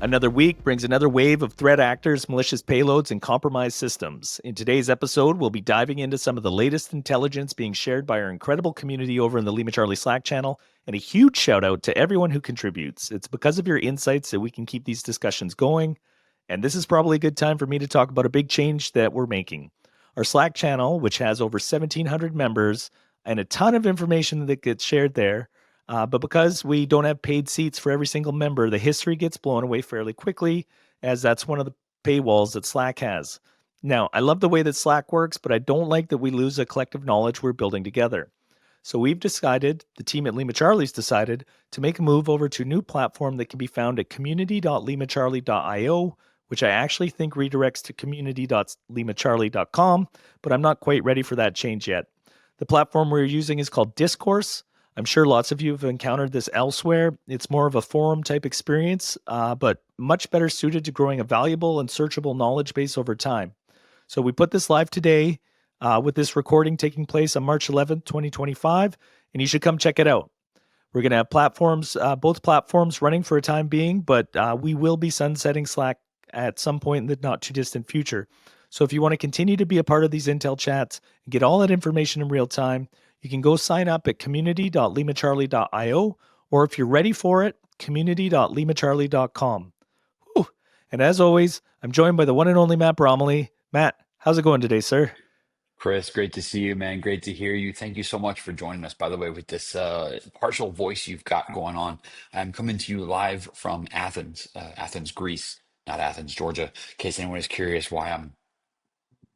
Another week brings another wave of threat actors, malicious payloads, and compromised systems. In today's episode, we'll be diving into some of the latest intelligence being shared by our incredible community over in the LimaCharlie Slack channel, and a huge shout out to everyone who contributes. It's because of your insights that we can keep these discussions going, and this is probably a good time for me to talk about a big change that we're making. Our Slack channel, which has over 1,700 members and a ton of information that gets shared there, but because we don't have paid seats for every single member, the history gets blown away fairly quickly, as that's one of the paywalls that Slack has. Now, I love the way that Slack works, but I don't like that we lose a collective knowledge we're building together. So we've decided, the team at LimaCharlie's decided, to make a move over to a new platform that can be found at community.limacharlie.io, which I actually think redirects to community.limacharlie.com, but I'm not quite ready for that change yet. The platform we're using is called Discourse. I'm sure lots of you have encountered this elsewhere. It's more of a forum type experience, but much better suited to growing a valuable and searchable knowledge base over time. So we put this live today with this recording taking place on March 11th, 2025, and you should come check it out. We're going to have platforms, both platforms running for a time being, but we will be sunsetting Slack at some point in the not too distant future. So if you want to continue to be a part of these Intel chats and get all that information in real time, you can go sign up at community.limacharlie.io, or if you're ready for it, community.limacharlie.com. Whew. And as always, I'm joined by the one and only Matt Bromley. Matt, how's it going today, sir? Chris, great to see you, man. Great to hear you. Thank you so much for joining us, by the way, with this partial voice you've got going on. I'm coming to you live from Athens, Greece, not Athens, Georgia. In case anyone is curious why I'm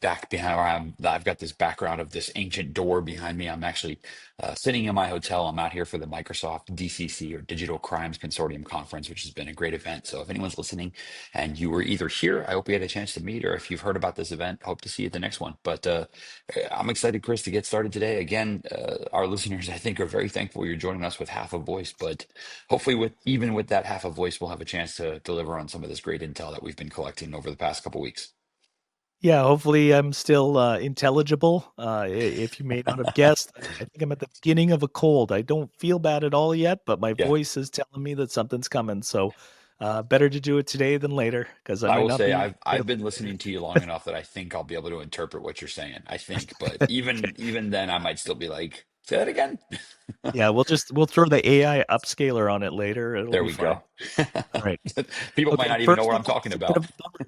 back behind, or I've got this background of this ancient door behind me. I'm actually sitting in my hotel. I'm out here for the Microsoft DCC, or Digital Crimes Consortium Conference, which has been a great event. So if anyone's listening and you were either here, I hope you had a chance to meet, or if you've heard about this event, hope to see you at the next one. But I'm excited, Chris, to get started today. Again, our listeners, I think, are very thankful you're joining us with half a voice, but hopefully even with that half a voice, we'll have a chance to deliver on some of this great intel that we've been collecting over the past couple weeks. Yeah, hopefully I'm still intelligible. If you may not have guessed, I think I'm at the beginning of a cold. I don't feel bad at all yet, but my voice is telling me that something's coming. So better to do it today than later, because I I might will not say be. I've been listening to you long enough that I think I'll be able to interpret what you're saying. I think, but Okay. even then, I might still be like, say that again. Yeah, we'll throw the AI upscaler on it later. It'll There be we fine. go. All right. People might Okay. not even know First what of I'm all, talking it's a bit about. of a bummer.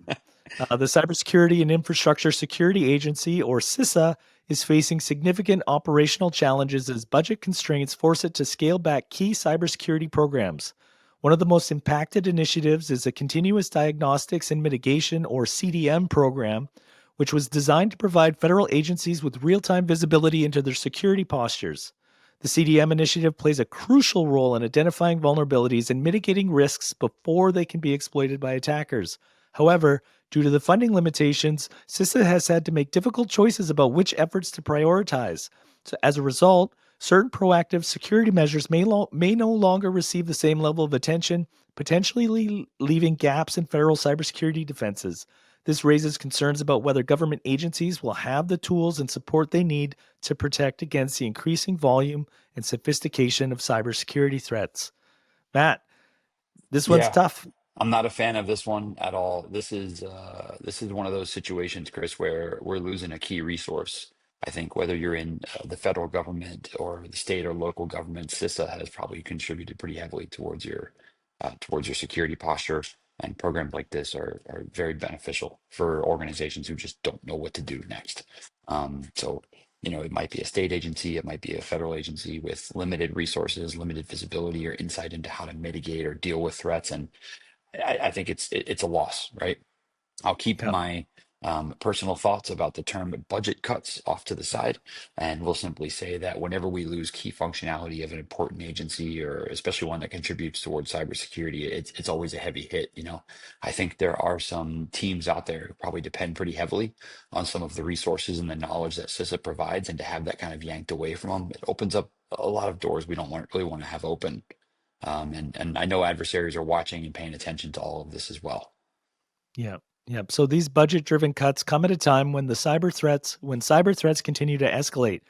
The Cybersecurity and Infrastructure Security Agency, or CISA, is facing significant operational challenges as budget constraints force it to scale back key cybersecurity programs. One of the most impacted initiatives is the Continuous Diagnostics and Mitigation, or CDM program, which was designed to provide federal agencies with real-time visibility into their security postures. The CDM initiative plays a crucial role in identifying vulnerabilities and mitigating risks before they can be exploited by attackers. However, due to the funding limitations, CISA has had to make difficult choices about which efforts to prioritize. So as a result, certain proactive security measures may no longer receive the same level of attention, potentially leaving gaps in federal cybersecurity defenses. This raises concerns about whether government agencies will have the tools and support they need to protect against the increasing volume and sophistication of cybersecurity threats. Matt, this one's Yeah, tough. I'm not a fan of this one at all. This is one of those situations, Chris, where we're losing a key resource. I think whether you're in the federal government or the state or local government, CISA has probably contributed pretty heavily towards your security posture. And programs like this are very beneficial for organizations who just don't know what to do next. So, it might be a state agency, it might be a federal agency with limited resources, limited visibility or insight into how to mitigate or deal with threats. And I think it's a loss, right? I'll keep Yeah. my personal thoughts about the term budget cuts off to the side, and we'll simply say that whenever we lose key functionality of an important agency, or especially one that contributes towards cybersecurity, it's always a heavy hit. I think there are some teams out there who probably depend pretty heavily on some of the resources and the knowledge that CISA provides, and to have that kind of yanked away from them, it opens up a lot of doors we don't really want to have open. And I know adversaries are watching and paying attention to all of this as well. Yeah. Yeah. So these budget-driven cuts come at a time when cyber threats continue to escalate.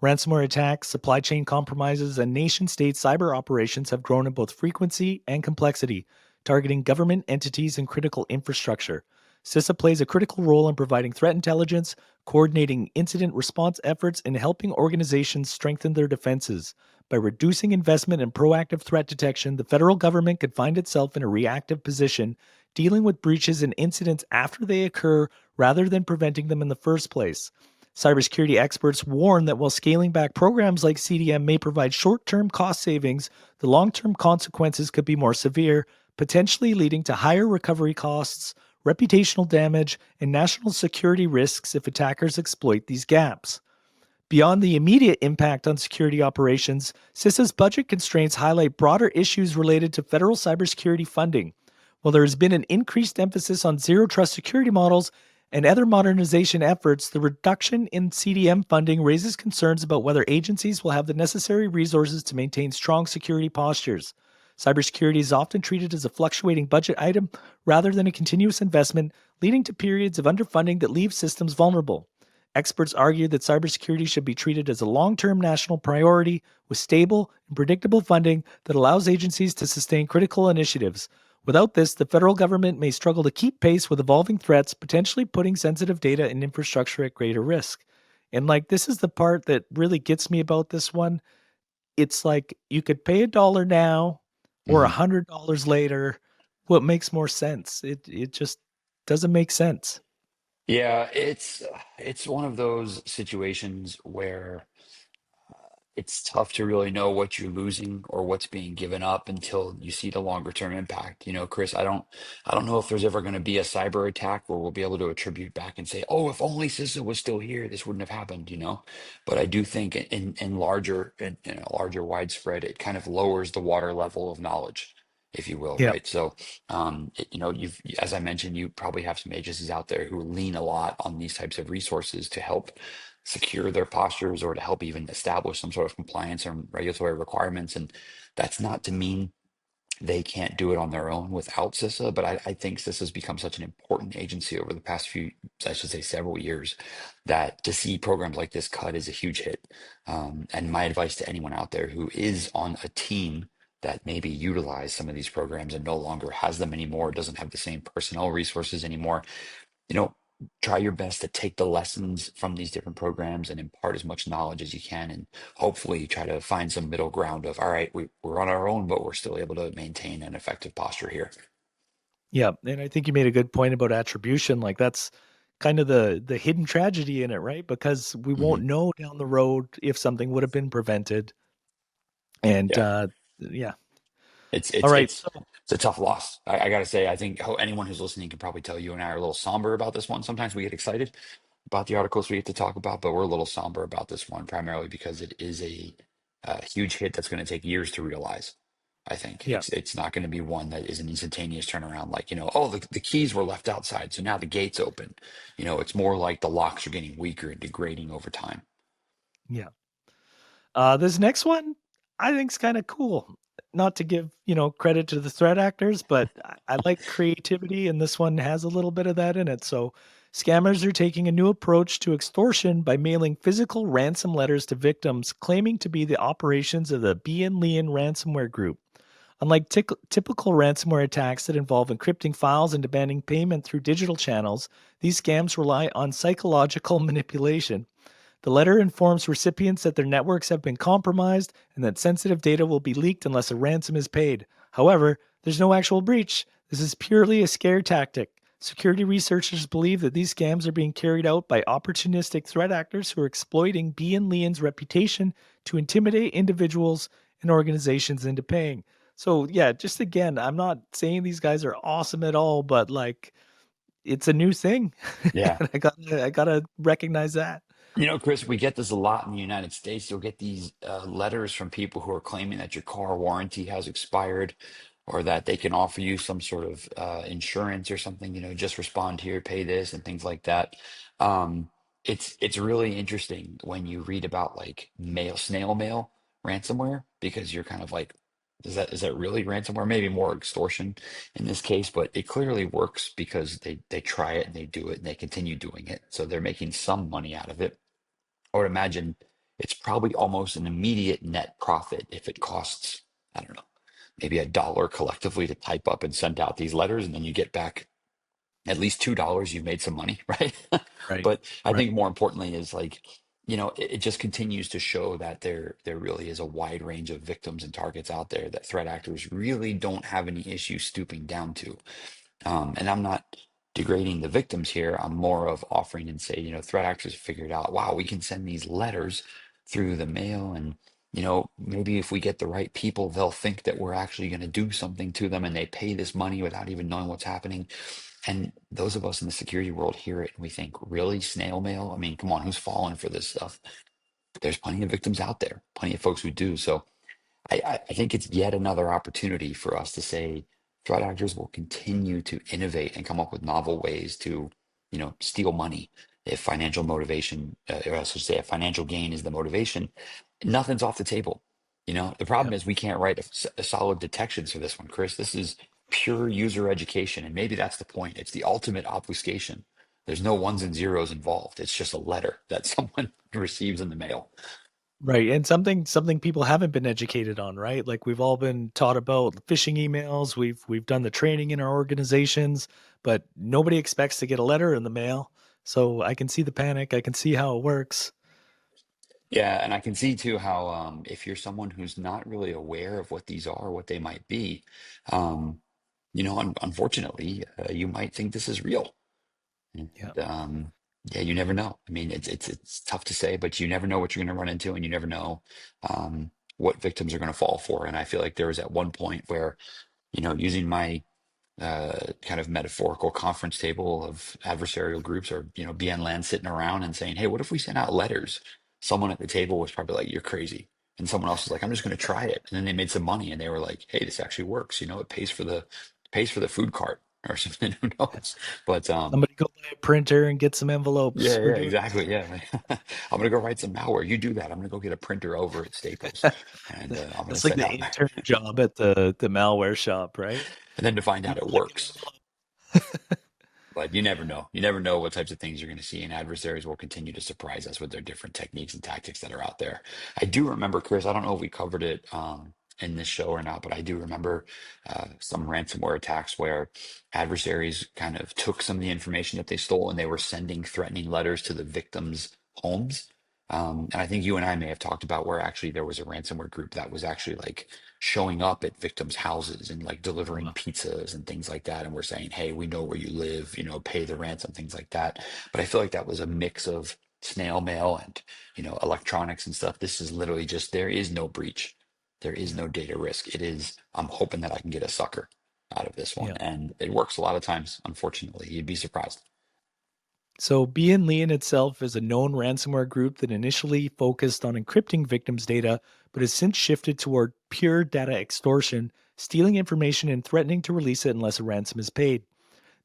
Ransomware attacks, supply chain compromises, and nation-state cyber operations have grown in both frequency and complexity. targeting government entities and critical infrastructure. CISA plays a critical role in providing threat intelligence, coordinating incident response efforts, and helping organizations strengthen their defenses. By reducing investment in proactive threat detection, the federal government could find itself in a reactive position, dealing with breaches and incidents after they occur rather than preventing them in the first place. Cybersecurity experts warn that while scaling back programs like CDM may provide short term cost savings, the long term consequences could be more severe, potentially leading to higher recovery costs, reputational damage, and national security risks if attackers exploit these gaps. Beyond the immediate impact on security operations, CISA's budget constraints highlight broader issues related to federal cybersecurity funding. While there has been an increased emphasis on zero trust security models and other modernization efforts, the reduction in CDM funding raises concerns about whether agencies will have the necessary resources to maintain strong security postures. Cybersecurity is often treated as a fluctuating budget item rather than a continuous investment, leading to periods of underfunding that leave systems vulnerable. Experts argue that cybersecurity should be treated as a long term national priority with stable and predictable funding that allows agencies to sustain critical initiatives. Without this, the federal government may struggle to keep pace with evolving threats, potentially putting sensitive data and infrastructure at greater risk. And this is the part that really gets me about this one. It's like you could pay $1 now or Mhm. $100 later. What makes more sense? It just doesn't make sense. Yeah, it's one of those situations where it's tough to really know what you're losing or what's being given up until you see the longer term impact. You know, Chris, I don't know if there's ever going to be a cyber attack where we'll be able to attribute back and say, oh, if only CISA was still here, this wouldn't have happened, you know. But I do think in a larger widespread, it kind of lowers the water level of knowledge, if you will, Yeah. right? So you know, as I mentioned, you probably have some agencies out there who lean a lot on these types of resources to help secure their postures or to help even establish some sort of compliance and regulatory requirements. And that's not to mean they can't do it on their own without CISA, but I think CISA has become such an important agency over the past few, I should say several years, that to see programs like this cut is a huge hit. And my advice to anyone out there who is on a team that maybe utilize some of these programs and no longer has them anymore, doesn't have the same personnel resources anymore, you know, try your best to take the lessons from these different programs and impart as much knowledge as you can, and hopefully try to find some middle ground of, all right, we're on our own, but we're still able to maintain an effective posture here. Yeah, and I think you made a good point about attribution. That's kind of the hidden tragedy in it, right? Because we Hmm. won't know down the road if something would have been prevented. And Yeah, yeah. it's All it's right. it's So it's a tough loss. I gotta say, I think anyone who's listening can probably tell you and I are a little somber about this one. Sometimes we get excited about the articles we get to talk about, but we're a little somber about this one, primarily because it is a huge hit that's going to take years to realize. I think yeah, it's not going to be one that is an instantaneous turnaround, like, you know, oh, the keys were left outside, so now the gate's open. You know, it's more like the locks are getting weaker and degrading over time. yeah. This next one I think is kind of cool. Not to give, credit to the threat actors, but I like creativity, and this one has a little bit of that in it. So, scammers are taking a new approach to extortion by mailing physical ransom letters to victims, claiming to be the operations of the BianLian ransomware group. Unlike typical ransomware attacks that involve encrypting files and demanding payment through digital channels, these scams rely on psychological manipulation. The letter informs recipients that their networks have been compromised and that sensitive data will be leaked unless a ransom is paid. However, there's no actual breach. This is purely a scare tactic. Security researchers believe that these scams are being carried out by opportunistic threat actors who are exploiting BianLian's reputation to intimidate individuals and organizations into paying. So, yeah, just again, I'm not saying these guys are awesome at all, but it's a new thing. Yeah. And I gotta recognize that. You know, Chris, we get this a lot in the United States. You'll get these letters from people who are claiming that your car warranty has expired or that they can offer you some sort of insurance or something, you know, just respond here, pay this, and things like that. Um, it's really interesting when you read about like snail mail ransomware, because you're kind of like, is that really ransomware? Maybe more extortion in this case, but it clearly works because they try it and they do it and they continue doing it. So they're making some money out of it. I would imagine it's probably almost an immediate net profit if it costs, I don't know, maybe a dollar collectively to type up and send out these letters, and then you get back at least $2, you've made some money, right? Right. But I Right. think more importantly is like, it just continues to show that there really is a wide range of victims and targets out there that threat actors really don't have any issue stooping down to. And I'm not degrading the victims here. I'm more of offering and say, threat actors have figured out, wow, we can send these letters through the mail, and maybe if we get the right people, they'll think that we're actually going to do something to them, and they pay this money without even knowing what's happening. And those of us in the security world hear it and we think, really, snail mail? I mean, come on, who's falling for this stuff? There's plenty of victims out there, plenty of folks who do. So I think it's yet another opportunity for us to say threat actors will continue to innovate and come up with novel ways to, steal money. If financial motivation, or I should say, if financial gain is the motivation, nothing's off the table. The problem Yep. is we can't write a solid detections for this one, Chris. This is pure user education, and maybe that's the point. It's the ultimate obfuscation. There's no ones and zeros involved. It's just a letter that someone receives in the mail. Right. And something people haven't been educated on, right? Like we've all been taught about phishing emails. We've done the training in our organizations, but nobody expects to get a letter in the mail. So I can see the panic. I can see how it works. Yeah, and I can see too how if you're someone who's not really aware of what these are, what they might be, um, unfortunately, you might think this is real. And, Yeah. yeah, you never know. I mean, it's tough to say, but you never know what you're going to run into, and you never know what victims are going to fall for. And I feel like there was at one point where, using my kind of metaphorical conference table of adversarial groups, or BianLian sitting around and saying, "Hey, what if we sent out letters?" Someone at the table was probably like, "You're crazy," and someone else was like, "I'm just going to try it." And then they made some money, and they were like, "Hey, this actually works. It pays for the food cart or something." Who knows? But Somebody go buy a printer and get some yeah, envelopes. We're yeah, doing exactly. Yeah, I'm gonna go write some malware. You do that. I'm gonna go get a printer over at Staples, and I'm gonna that's like send the out, intern job at the malware shop, right? and then to find You out go it lick an works. envelope. But you never know. You never know what types of things you're going to see, and adversaries will continue to surprise us with their different techniques and tactics that are out there. I do remember, Chris, I don't know if we covered it in this show or not, but I do remember some ransomware attacks where adversaries kind of took some of the information that they stole and they were sending threatening letters to the victims' homes. And I think you and I may have talked about where actually there was a ransomware group that was actually like showing up at victims' houses and like Oh, delivering wow. pizzas and things like that. And we're saying, hey, we know where you live, pay the ransom, things like that. But I feel like that was a mix of snail mail and, electronics and stuff. This is literally just, there is no breach. There is Yeah. no data risk. It is, I'm hoping that I can get a sucker out of this one. Yeah. And it works a lot of times, unfortunately. You'd be surprised. So, BianLian itself is a known ransomware group that initially focused on encrypting victims' data, but has since shifted toward pure data extortion, stealing information and threatening to release it unless a ransom is paid.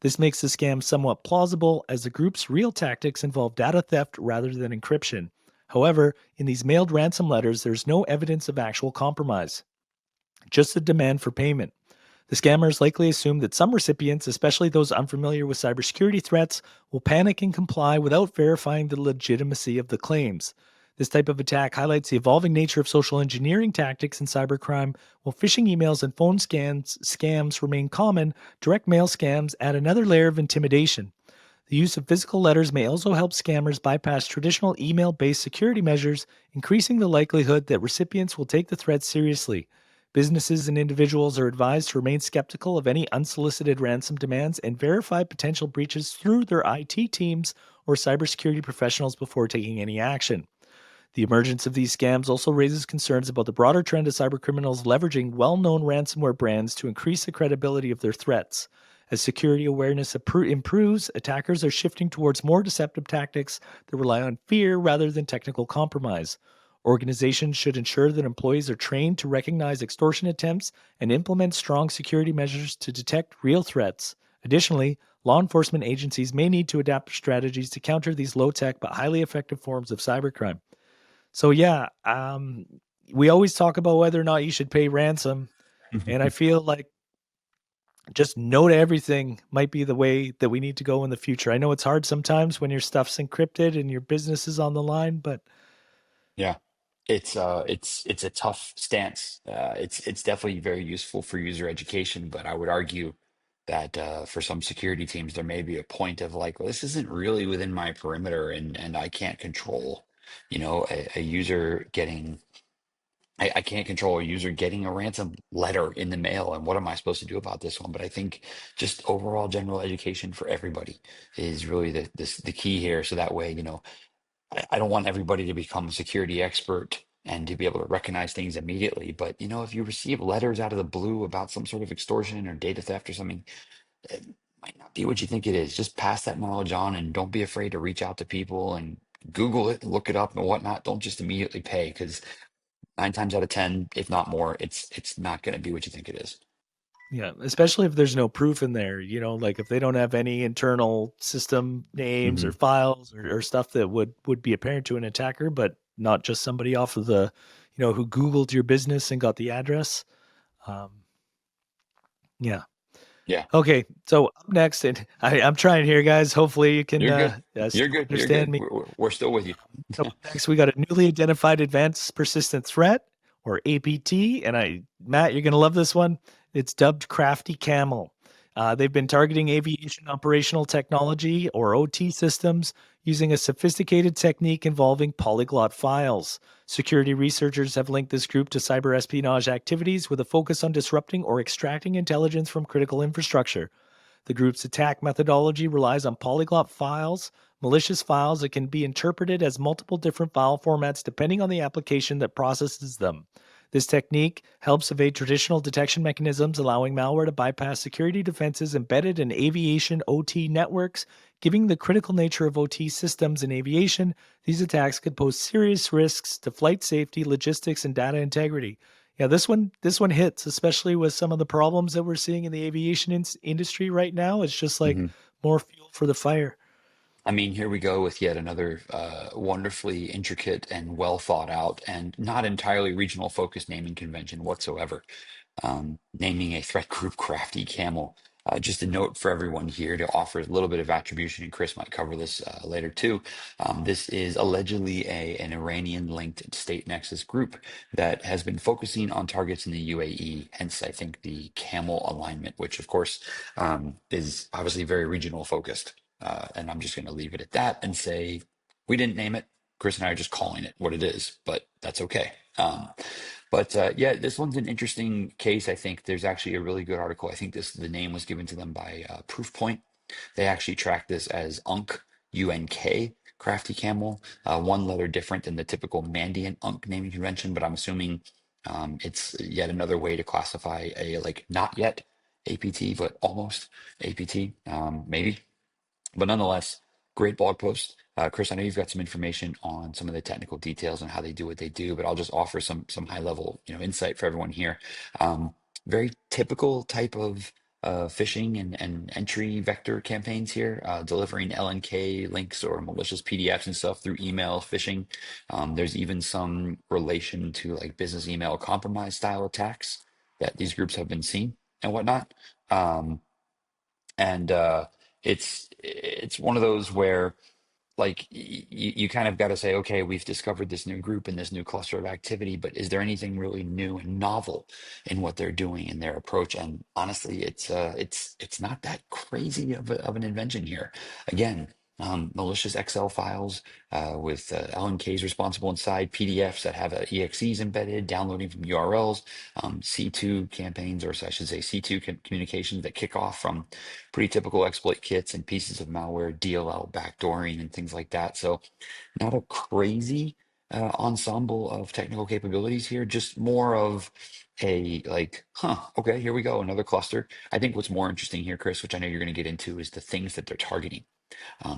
This makes the scam somewhat plausible, as the group's real tactics involve data theft rather than encryption. However, in these mailed ransom letters, there's no evidence of actual compromise, just a demand for payment. The scammers likely assume that some recipients, especially those unfamiliar with cybersecurity threats, will panic and comply without verifying the legitimacy of the claims. This type of attack highlights the evolving nature of social engineering tactics in cybercrime. While phishing emails and phone scams remain common, direct mail scams add another layer of intimidation. The use of physical letters may also help scammers bypass traditional email based security measures, increasing the likelihood that recipients will take the threat seriously. Businesses and individuals are advised to remain skeptical of any unsolicited ransom demands and verify potential breaches through their IT teams or cybersecurity professionals before taking any action. The emergence of these scams also raises concerns about the broader trend of cybercriminals leveraging well known ransomware brands to increase the credibility of their threats. As security awareness improves, attackers are shifting towards more deceptive tactics that rely on fear rather than technical compromise. Organizations should ensure that employees are trained to recognize extortion attempts and implement strong security measures to detect real threats. Additionally, law enforcement agencies may need to adapt strategies to counter these low tech but highly effective forms of cybercrime. So yeah, we always talk about whether or not you should pay ransom, and I feel like just no to everything might be the way that we need to go in the future. I know it's hard sometimes when your stuff's encrypted and your business is on the line, but Yeah. it's a tough stance. It's definitely very useful for user education, but I would argue that for some security teams, there may be a point of like, well, this isn't really within my perimeter, and I can't control, a user getting. I can't control a user getting a ransom letter in the mail, and what am I supposed to do about this one? But I think just overall general education for everybody is really the key here. So that way, I don't want everybody to become a security expert and to be able to recognize things immediately. But if you receive letters out of the blue about some sort of extortion or data theft or something, it might not be what you think it is. Just pass that knowledge on and don't be afraid to reach out to people and Google it, look it up and whatnot. Don't just immediately pay because 9 times out of 10, if not more, it's not going to be what you think it is. Yeah, especially if there's no proof in there, like if they don't have any internal system names or Hmm. files or stuff that would be apparent to an attacker, but not just somebody off of the, who Googled your business and got the address. Um, yeah. Yeah, Okay. So up next, and I'm trying here, guys. Hopefully you can you're good. You're still good. You're understand good. me. We're still with you. So up next, we got a newly identified advanced persistent threat, or APT. And Matt, you're going to love this one. It's dubbed Crafty Camel. They've been targeting aviation operational technology, or OT systems, using a sophisticated technique involving polyglot files. Security researchers have linked this group to cyber espionage activities with a focus on disrupting or extracting intelligence from critical infrastructure. The group's attack methodology relies on polyglot files, malicious files that can be interpreted as multiple different file formats depending on the application that processes them. This technique helps evade traditional detection mechanisms, allowing malware to bypass security defenses embedded in aviation OT networks. Given the critical nature of OT systems in aviation, these attacks could pose serious risks to flight safety, logistics, and data integrity. Yeah, this one hits, especially with some of the problems that we're seeing in the aviation industry right now. It's just like Hmm. more fuel for the fire. I mean, here we go with yet another wonderfully intricate and well thought out and not entirely regional focused naming convention whatsoever. Naming a threat group Crafty Camel. Just a note for everyone here to offer a little bit of attribution, and Chris might cover this later too. This is allegedly an Iranian-linked state nexus group that has been focusing on targets in the UAE, hence I think the camel alignment, which of course is obviously very regional focused. And I'm just going to leave it at that and say we didn't name it. Chris and I are just calling it what it is, but that's okay. But yeah, this one's an interesting case. I think there's actually a really good article. I think the name was given to them by Proofpoint. They actually track this as UNK, Crafty Camel, one letter different than the typical Mandiant UNC naming convention, but I'm assuming it's yet another way to classify a like not yet APT, but almost APT, maybe. But nonetheless, great blog post. Chris, I know you've got some information on some of the technical details and how they do what they do, but I'll just offer some high level insight for everyone here. Um, Very typical type of phishing and entry vector campaigns here, delivering LNK links or malicious PDFs and stuff through email phishing. There's even some relation to like business email compromise style attacks that these groups have been seen and whatnot. And it's one of those where like you kind of got to say, okay, we've discovered this new group and this new cluster of activity, but is there anything really new and novel in what they're doing in their approach? And honestly, it's not that crazy of an invention here. Again, malicious Excel files with LNKs responsible inside, PDFs that have EXEs embedded, downloading from URLs, C2 campaigns, or I should say C2 communications that kick off from pretty typical exploit kits and pieces of malware, DLL backdooring, and things like that. So, not a crazy ensemble of technical capabilities here, just more of a like, huh, okay, here we go, another cluster. I think what's more interesting here, Chris, which I know you're going to get into, is the things that they're targeting,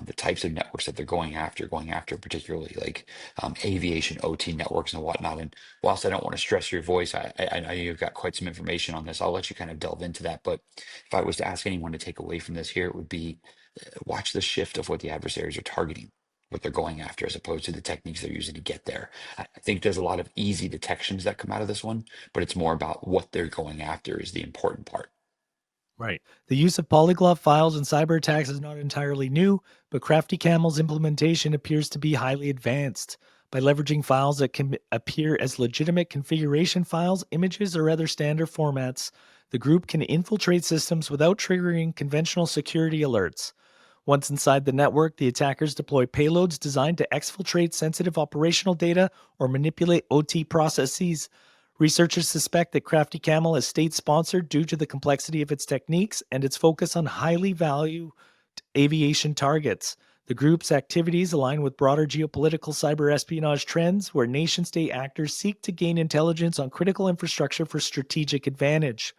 the types of networks that they're going after particularly like aviation OT networks and whatnot. And whilst I don't want to stress your voice, I know you've got quite some information on this. I'll let you kind of delve into that. But if I was to ask anyone to take away from this here, it would be watch the shift of what the adversaries are targeting, what they're going after, as opposed to the techniques they're using to get there. I think there's a lot of easy detections that come out of this one, but it's more about what they're going after is the important part. Right. The use of polyglot files in cyber attacks is not entirely new, but Crafty Camel's implementation appears to be highly advanced. By leveraging files that can appear as legitimate configuration files, images, or other standard formats, the group can infiltrate systems without triggering conventional security alerts. Once inside the network, the attackers deploy payloads designed to exfiltrate sensitive operational data or manipulate OT processes. Researchers suspect that Crafty Camel is state sponsored due to the complexity of its techniques and its focus on highly valued aviation targets. The group's activities align with broader geopolitical cyber espionage trends, where nation state actors seek to gain intelligence on critical infrastructure for strategic advantage.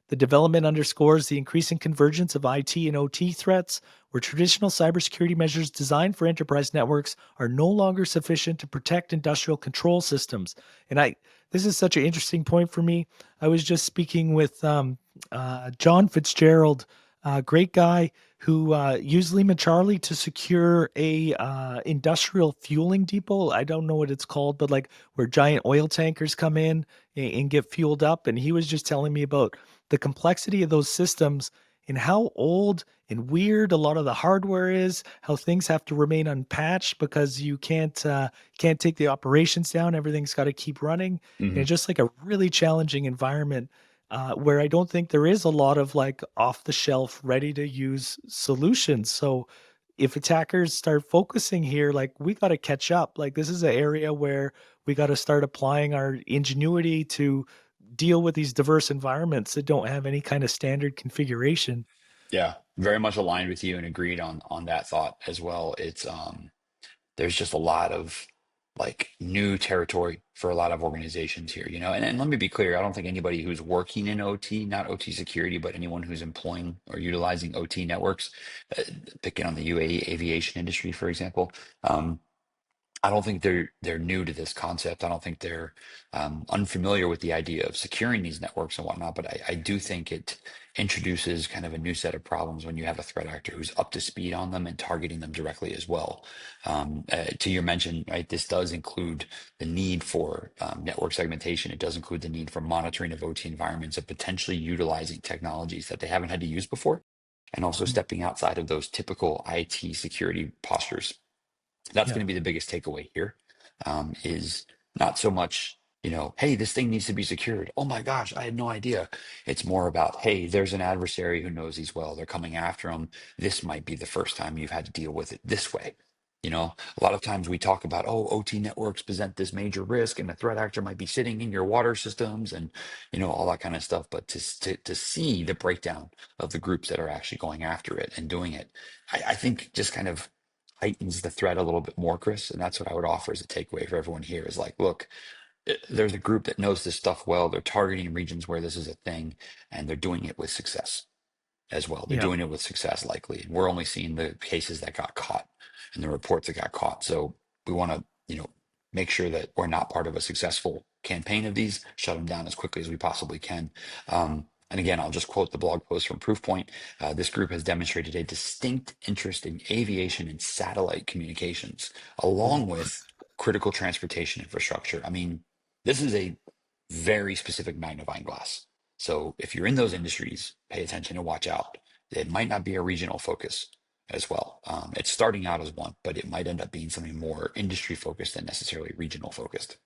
The development underscores the increasing convergence of IT and OT threats, where traditional cybersecurity measures designed for enterprise networks are no longer sufficient to protect industrial control systems. And this is such an interesting point for me. I was just speaking with John Fitzgerald, a great guy who used LimaCharlie to secure a industrial fueling depot. I don't know what it's called, but like where giant oil tankers come in and get fueled up. And he was just telling me about the complexity of those systems and how old and weird a lot of the hardware is, how things have to remain unpatched because you can't take the operations down. Everything's got to keep running. And Hmm. it's just like a really challenging environment where I don't think there is a lot of like off the shelf, ready to use solutions. So if attackers start focusing here, like we got to catch up. Like this is an area where we got to start applying our ingenuity to deal with these diverse environments that don't have any kind of standard configuration. Yeah, very much aligned with you and agreed on that thought as well. It's there's just a lot of like new territory for a lot of organizations here, and let me be clear, I don't think anybody who's working in OT, not OT security, but anyone who's employing or utilizing OT networks, uh, picking on the UAE aviation industry, for example. I don't think they're new to this concept. I don't think they're unfamiliar with the idea of securing these networks and whatnot. But I do think it introduces kind of a new set of problems when you have a threat actor who's up to speed on them and targeting them directly as well. To your mention, right, this does include the need for network segmentation. It does include the need for monitoring of OT environments and potentially utilizing technologies that they haven't had to use before, and also Mhm. stepping outside of those typical IT security postures. That's Yeah. going to be the biggest takeaway here, is not so much, hey, this thing needs to be secured. Oh my gosh, I had no idea. It's more about, hey, there's an adversary who knows these well. They're coming after them. This might be the first time you've had to deal with it this way. A lot of times we talk about, oh, OT networks present this major risk, and the threat actor might be sitting in your water systems and, all that kind of stuff. But to see the breakdown of the groups that are actually going after it and doing it, I think just kind of heightens the threat a little bit more, Chris. And that's what I would offer as a takeaway for everyone here is like, look, there's a group that knows this stuff well. They're targeting regions where this is a thing, and they're doing it with success as well. They're Yeah. doing it with success, likely. And we're only seeing the cases that got caught and the reports that got caught. So we want to, make sure that we're not part of a successful campaign of these, shut them down as quickly as we possibly can. And again, I'll just quote the blog post from Proofpoint. This group has demonstrated a distinct interest in aviation and satellite communications, Ooh. along with critical transportation infrastructure. I mean, this is a very specific magnifying glass. So if you're in those industries, pay attention and watch out. It might not be a regional focus as well. It's starting out as one, but it might end up being something more industry focused than necessarily regional focused.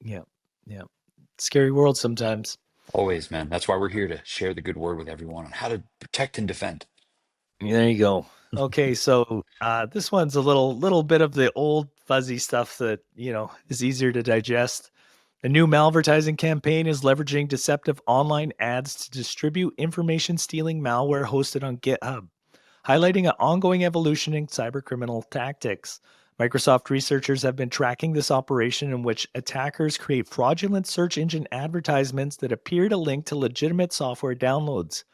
Yeah. Yeah. Scary world sometimes. Always, man. That's why we're here to share the good word with everyone on how to protect and defend. There you go. Okay, so this one's a little bit of the old fuzzy stuff that is easier to digest. A new malvertising campaign is leveraging deceptive online ads to distribute information stealing malware hosted on GitHub, highlighting an ongoing evolution in cybercriminal tactics. Microsoft researchers have been tracking this operation in which attackers create fraudulent search engine advertisements that appear to link to legitimate software downloads.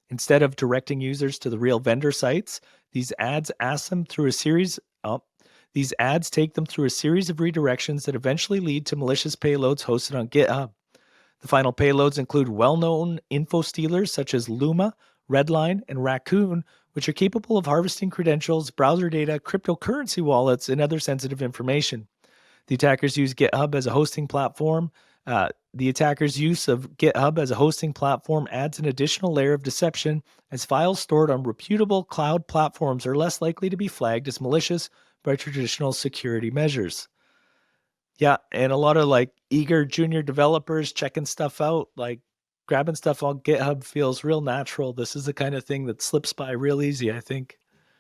Instead of directing users to the real vendor sites, these ads ask them through a series oh, these ads take them through a series of redirections that eventually lead to malicious payloads hosted on GitHub. The final payloads include well-known info stealers such as Luma, Redline, and Raccoon, which are capable of harvesting credentials, browser data, cryptocurrency wallets, and other sensitive information. The attackers use GitHub as a hosting platform. The attackers' use of GitHub as a hosting platform adds an additional layer of deception, as files stored on reputable cloud platforms are less likely to be flagged as malicious by traditional security measures. Yeah, and a lot of like eager junior developers checking stuff out, like grabbing stuff on GitHub feels real natural. This is the kind of thing that slips by real easy, I think.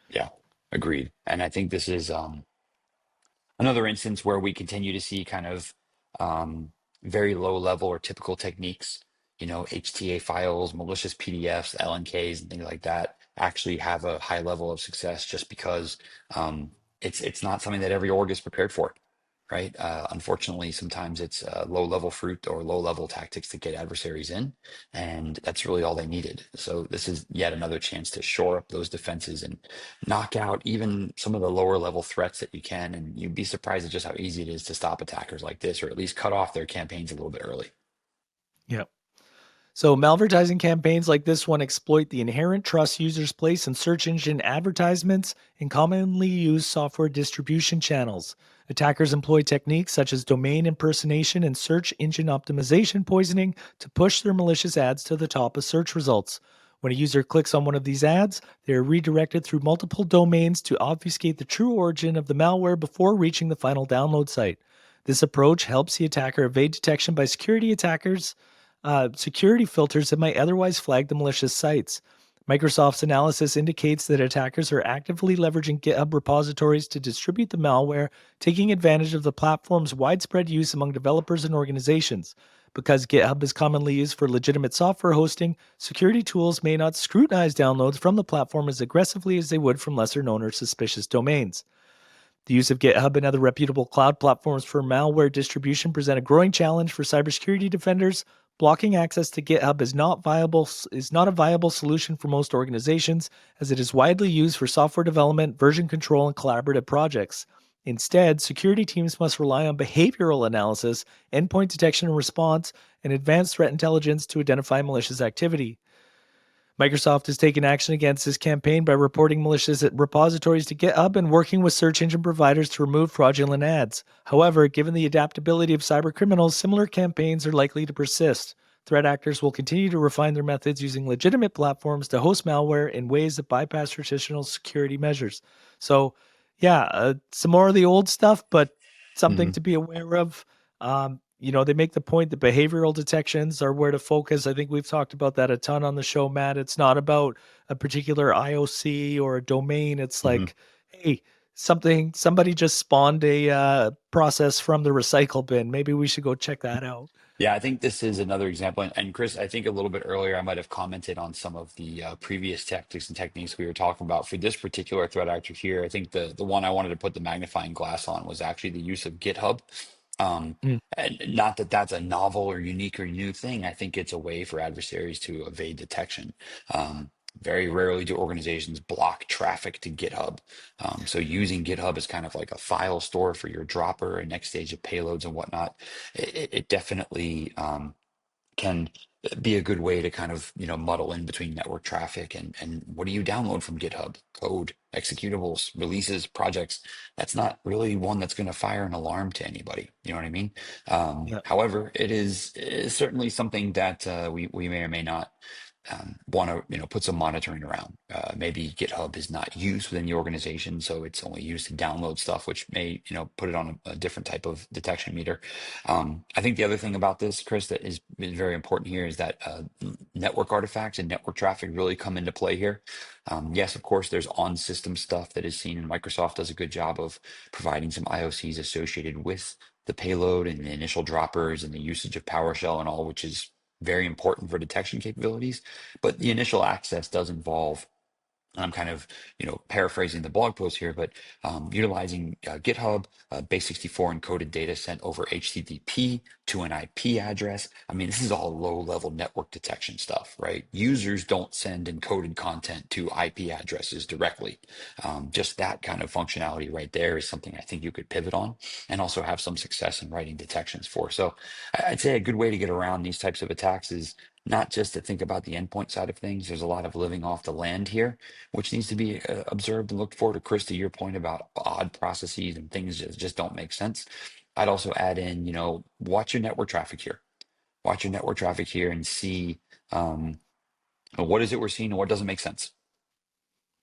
Yeah, agreed. And I think this is another instance where we continue to see kind of very low level or typical techniques, HTA files, malicious PDFs, LNKs, and things like that actually have a high level of success just because it's not something that every org is prepared for, right? Unfortunately, sometimes it's low level fruit or low level tactics to get adversaries in, and that's really all they needed. So this is yet another chance to shore up those defenses and knock out even some of the lower level threats that you can. And you'd be surprised at just how easy it is to stop attackers like this, or at least cut off their campaigns a little bit early. Yeah. So, malvertising campaigns like this one exploit the inherent trust users place in search engine advertisements and commonly used software distribution channels. Attackers employ techniques such as domain impersonation and search engine optimization poisoning to push their malicious ads to the top of search results. When a user clicks on one of these ads, they are redirected through multiple domains to obfuscate the true origin of the malware before reaching the final download site. This approach helps the attacker evade detection by security filters that might otherwise flag the malicious sites. Microsoft's analysis indicates that attackers are actively leveraging GitHub repositories to distribute the malware, taking advantage of the platform's widespread use among developers and organizations. Because GitHub is commonly used for legitimate software hosting, security tools may not scrutinize downloads from the platform as aggressively as they would from lesser known or suspicious domains. The use of GitHub and other reputable cloud platforms for malware distribution present a growing challenge for cybersecurity defenders. Blocking access to GitHub is not a viable solution for most organizations, as it is widely used for software development, version control, and collaborative projects. Instead, security teams must rely on behavioral analysis, endpoint detection and response, and advanced threat intelligence to identify malicious activity. Microsoft has taken action against this campaign by reporting malicious repositories to GitHub and working with search engine providers to remove fraudulent ads. However, given the adaptability of cybercriminals, similar campaigns are likely to persist. Threat actors will continue to refine their methods using legitimate platforms to host malware in ways that bypass traditional security measures. So, yeah, some more of the old stuff, but something Mhm. to be aware of. They make the point that behavioral detections are where to focus. I think we've talked about that a ton on the show, Matt. It's not about a particular IOC or a domain. It's Mhm. like, hey, somebody just spawned a process from the recycle bin. Maybe we should go check that out. Yeah, I think this is another example. And Chris, I think a little bit earlier, I might have commented on some of the previous tactics and techniques we were talking about. For this particular threat actor here, I think the one I wanted to put the magnifying glass on was actually the use of GitHub. Mm, And not that that's a novel or unique or new thing. I think it's a way for adversaries to evade detection. Very rarely do organizations block traffic to GitHub. So using GitHub as kind of like a file store for your dropper and next stage of payloads and whatnot, it definitely can be a good way to kind of muddle in between network traffic and what do you download from GitHub? Code, executables, releases, projects. That's not really one that's going to fire an alarm to anybody. You know what I mean? yeah. However, it is certainly something that we may or may not want to put some monitoring around. Maybe GitHub is not used within the organization, so it's only used to download stuff, which may put it on a different type of detection meter. I think the other thing about this, Chris, that is very important here is that network artifacts and network traffic really come into play here. Yes, of course, there's on-system stuff that is seen, and Microsoft does a good job of providing some IOCs associated with the payload and the initial droppers and the usage of PowerShell and all, which is very important for detection capabilities. But the initial access does involve, and I'm kind of, paraphrasing the blog post here, but utilizing GitHub, base64 encoded data sent over HTTP to an IP address. I mean, this is all low-level network detection stuff, right? Users don't send encoded content to IP addresses directly. Just that kind of functionality right there is something I think you could pivot on and also have some success in writing detections for. So I'd say a good way to get around these types of attacks is not just to think about the endpoint side of things. There's a lot of living off the land here, which needs to be observed and looked for. To Chris, to your point about odd processes and things that just don't make sense, I'd also add in, watch your network traffic here. Watch your network traffic here and see what is it we're seeing and what doesn't make sense.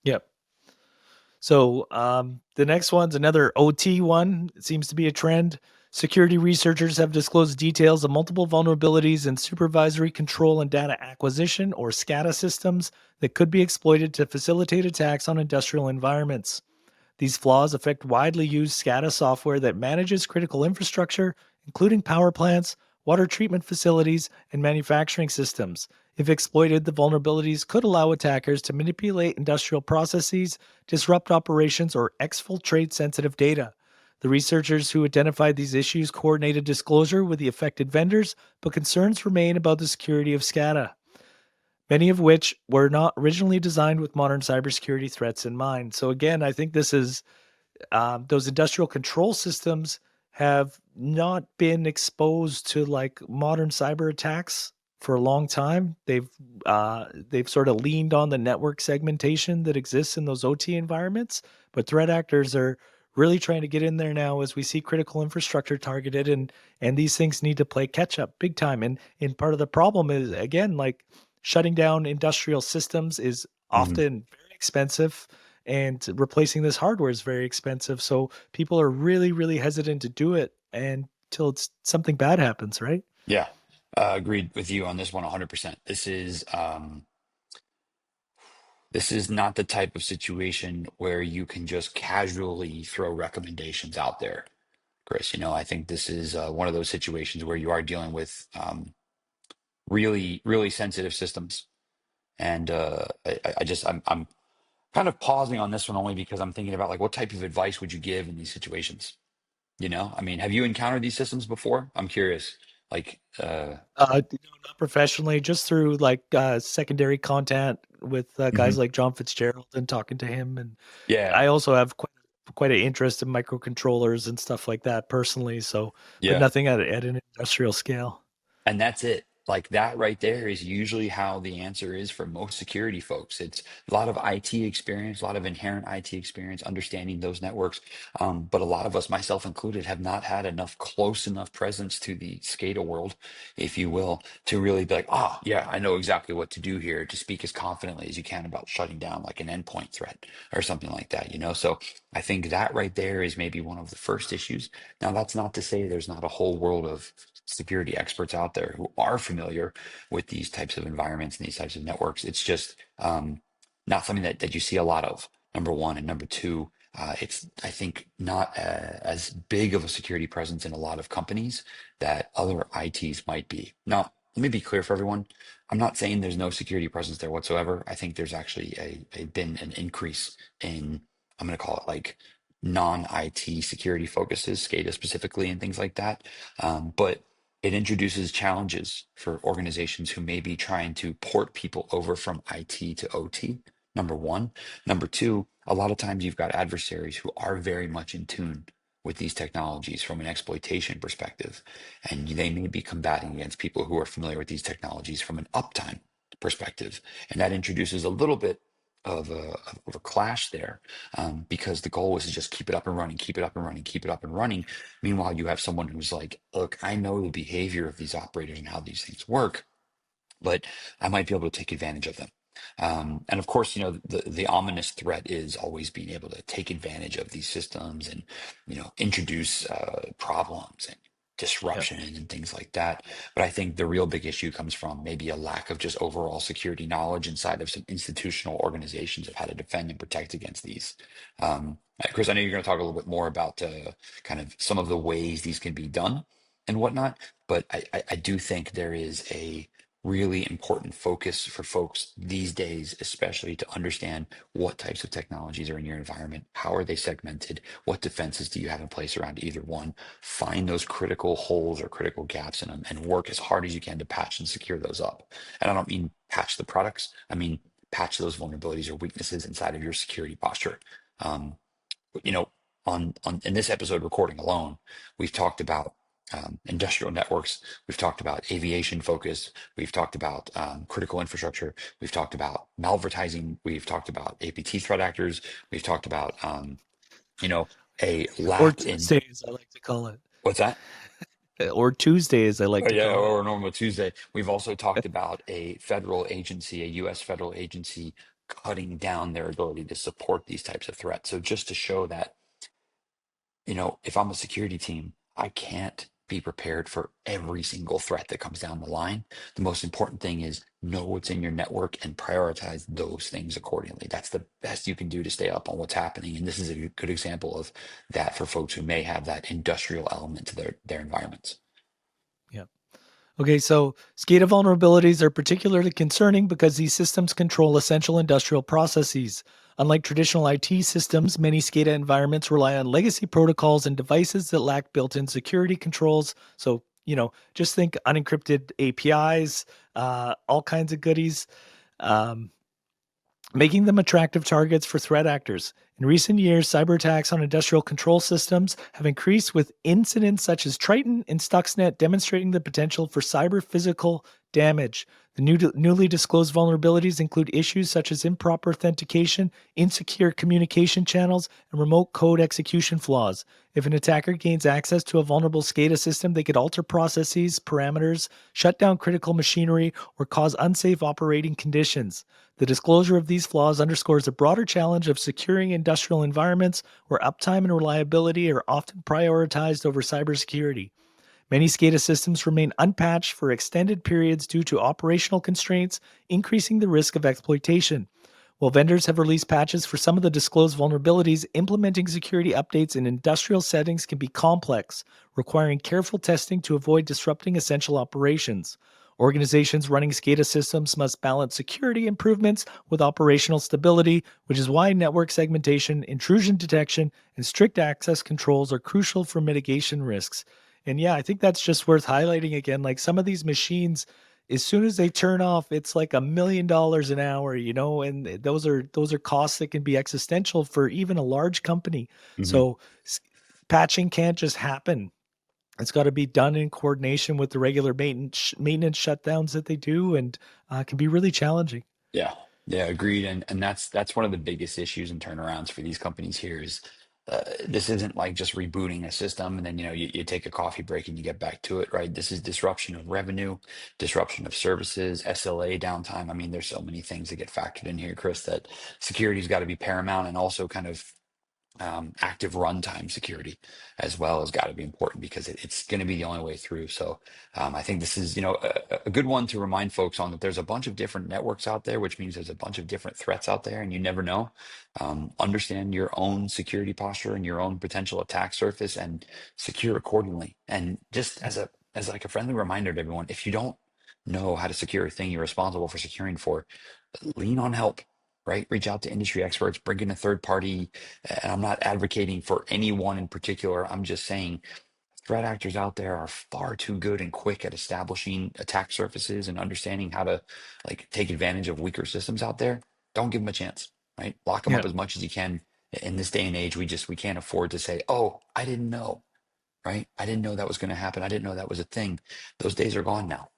Yep. So the next one's another OT one. It seems to be a trend. Security researchers have disclosed details of multiple vulnerabilities in supervisory control and data acquisition, or SCADA systems, that could be exploited to facilitate attacks on industrial environments. These flaws affect widely used SCADA software that manages critical infrastructure, including power plants, water treatment facilities, and manufacturing systems. If exploited, the vulnerabilities could allow attackers to manipulate industrial processes, disrupt operations, or exfiltrate sensitive data. The researchers who identified these issues coordinated disclosure with the affected vendors, but concerns remain about the security of SCADA, many of which were not originally designed with modern cybersecurity threats in mind. So, again, I think this is those industrial control systems have not been exposed to like modern cyber attacks for a long time. They've sort of leaned on the network segmentation that exists in those OT environments, but threat actors are really trying to get in there now as we see critical infrastructure targeted, and these things need to play catch up big time. And part of the problem is, again, like shutting down industrial systems is Mhm. often very expensive, and replacing this hardware is very expensive. So people are really, really hesitant to do it until it's something bad happens, right? Yeah, agreed with you on this one 100%. This is not the type of situation where you can just casually throw recommendations out there, Chris. I think this is one of those situations where you are dealing with really, really sensitive systems. And I'm kind of pausing on this one only because I'm thinking about like what type of advice would you give in these situations? I mean, have you encountered these systems before? I'm curious. Like, Not professionally, just through like secondary content with guys mhm. like John Fitzgerald and talking to him. And Yeah, I also have quite an interest in microcontrollers and stuff like that personally. So, but yeah. nothing at an industrial scale. And that's it. Like that right there is usually how the answer is for most security folks. It's a lot of IT experience, a lot of inherent IT experience, understanding those networks. But a lot of us, myself included, have not had enough close enough presence to the SCADA world, if you will, to really be like, yeah, I know exactly what to do here, to speak as confidently as you can about shutting down like an endpoint threat or something like that. So I think that right there is maybe one of the first issues. Now, that's not to say there's not a whole world of security experts out there who are familiar with these types of environments and these types of networks. It's just not something that you see a lot of, number one. And number two, it's, I think, not as big of a security presence in a lot of companies that other ITs might be. Now, let me be clear for everyone. I'm not saying there's no security presence there whatsoever. I think there's actually been an increase in, I'm going to call it like non-IT security focuses, SCADA specifically, and things like that. But it introduces challenges for organizations who may be trying to port people over from IT to OT, number one. Number two, a lot of times you've got adversaries who are very much in tune with these technologies from an exploitation perspective, and they may be combating against people who are familiar with these technologies from an uptime perspective. And that introduces a little bit of a clash there, because the goal is to just keep it up and running, keep it up and running, keep it up and running. Meanwhile, you have someone who's like, look, I know the behavior of these operators and how these things work, but I might be able to take advantage of them. And of course, the ominous threat is always being able to take advantage of these systems and, introduce problems and Yeah. disruption and things like that. But I think the real big issue comes from maybe a lack of just overall security knowledge inside of some institutional organizations of how to defend and protect against these. Chris, I know you're going to talk a little bit more about kind of some of the ways these can be done and whatnot, but I do think there is a really important focus for folks these days, especially to understand what types of technologies are in your environment, how are they segmented, what defenses do you have in place around either one, find those critical holes or critical gaps in them, and work as hard as you can to patch and secure those up. And I don't mean patch the products, I mean patch those vulnerabilities or weaknesses inside of your security posture. Um, you know, on in this episode recording alone, we've talked about industrial networks, we've talked about aviation focus, we've talked about critical infrastructure, we've talked about malvertising, we've talked about APT threat actors, we've talked about you know, a Or lack in Tuesday, as I like to call it. what's that? Or Tuesday, as I like Oh, to yeah, call it. or normal Tuesday. We've also talked about a federal agency, a US federal agency, cutting down their ability to support these types of threats. So just to show that if I'm a security team, I can't be prepared for every single threat that comes down the line. The most important thing is know what's in your network and prioritize those things accordingly. That's the best you can do to stay up on what's happening. And this is a good example of that for folks who may have that industrial element to their environments. Yeah. Okay, so SCADA vulnerabilities are particularly concerning because these systems control essential industrial processes. Unlike traditional IT systems, many SCADA environments rely on legacy protocols and devices that lack built-in security controls. So, just think unencrypted APIs, all kinds of goodies. Um, Making them attractive targets for threat actors. In recent years, cyber attacks on industrial control systems have increased, with incidents such as Triton and Stuxnet demonstrating the potential for cyber physical damage. The newly disclosed vulnerabilities include issues such as improper authentication, insecure communication channels, and remote code execution flaws. If an attacker gains access to a vulnerable SCADA system, they could alter processes, parameters, shut down critical machinery, or cause unsafe operating conditions. The disclosure of these flaws underscores a broader challenge of securing industrial environments where uptime and reliability are often prioritized over cybersecurity. Many SCADA systems remain unpatched for extended periods due to operational constraints, increasing the risk of exploitation. While vendors have released patches for some of the disclosed vulnerabilities, implementing security updates in industrial settings can be complex, requiring careful testing to avoid disrupting essential operations. Organizations running SCADA systems must balance security improvements with operational stability, which is why network segmentation, intrusion detection, and strict access controls are crucial for mitigation risks. And yeah, I think that's just worth highlighting again. Like, some of these machines, as soon as they turn off, it's like $1 million an hour, and those are costs that can be existential for even a large company. Mhm. So patching can't just happen. It's got to be done in coordination with the regular maintenance shutdowns that they do, and can be really challenging. Yeah, yeah, agreed. And that's one of the biggest issues and turnarounds for these companies here is this isn't like just rebooting a system and then you take a coffee break and you get back to it, right? This is disruption of revenue, disruption of services, SLA downtime. I mean, there's so many things that get factored in here, Chris, that security's got to be paramount, and also kind of active runtime security as well has got to be important because it's going to be the only way through. So I think this is, a good one to remind folks on, that there's a bunch of different networks out there, which means there's a bunch of different threats out there, and you never know. Understand your own security posture and your own potential attack surface, and secure accordingly. And just as like a friendly reminder to everyone, if you don't know how to secure a thing you're responsible for securing for, lean on help. Right? Reach out to industry experts, bring in a third party. And I'm not advocating for anyone in particular. I'm just saying threat actors out there are far too good and quick at establishing attack surfaces and understanding how to like take advantage of weaker systems out there. Don't give them a chance, right? Lock them Yeah. up as much as you can. In this day and age, we can't afford to say, "Oh, I didn't know," right? I didn't know that was going to happen. I didn't know that was a thing. Those days are gone now.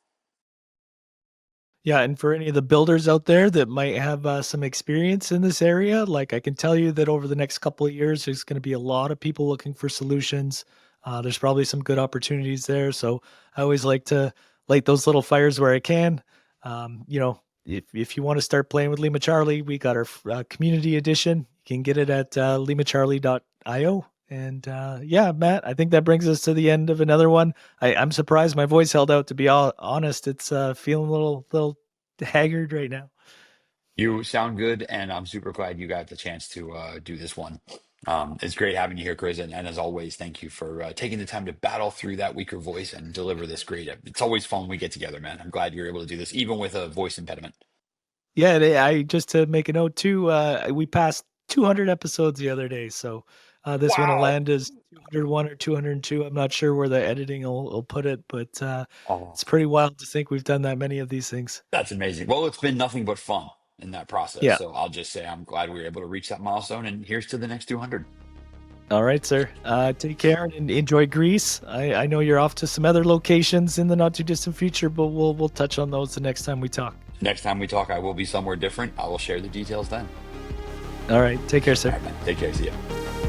Yeah, and for any of the builders out there that might have some experience in this area, like, I can tell you that over the next couple of years, there's going to be a lot of people looking for solutions. There's probably some good opportunities there. So I always like to light those little fires where I can. If you want to start playing with LimaCharlie, we got our community edition. You can get it at limacharlie.io. And yeah, Matt, I think that brings us to the end of another one. I'm surprised my voice held out, to be all honest. It's feeling a little haggard right now. You sound good, and I'm super glad you got the chance to do this one. It's great having you here, Chris, and as always, thank you for taking the time to battle through that weaker voice and deliver this great. It's always fun when we get together, man. I'm glad you're able to do this, even with a voice impediment. Yeah, I just to make a note too, we passed 200 episodes the other day, so this one will Wow. land as 201 or 202. I'm not sure where the editing will put it, but Oh, it's pretty wild to think we've done that many of these things. that's amazing. Well, it's been nothing but fun in that process. Yeah. So I'll just say I'm glad we were able to reach that milestone, and here's to the next 200. All right, sir. Take care and enjoy Greece. I know you're off to some other locations in the not too distant future, but we'll touch on those the next time we talk. Next time we talk, I will be somewhere different. I will share the details then. All right. Take care, All sir. right, man. Take care. See ya.